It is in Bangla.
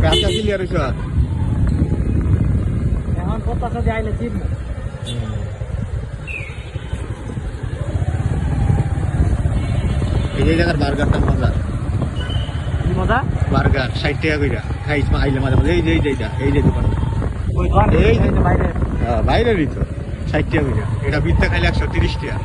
গাছটা ক্লিয়ার হয়েছ এখন কথা সাথে আইলে চিনবো। এই জায়গার বার্গারটা মজা। কি মজা? বার্গার 60 টাকা কইরা খাইছ আইলে মাঝে মাঝে। এই যে দোকান ওই দোকান এই যে বাইরে বাইরেরই তো 60 টাকা কইরা। এটা বিটটা খাইলে 130 টাকা।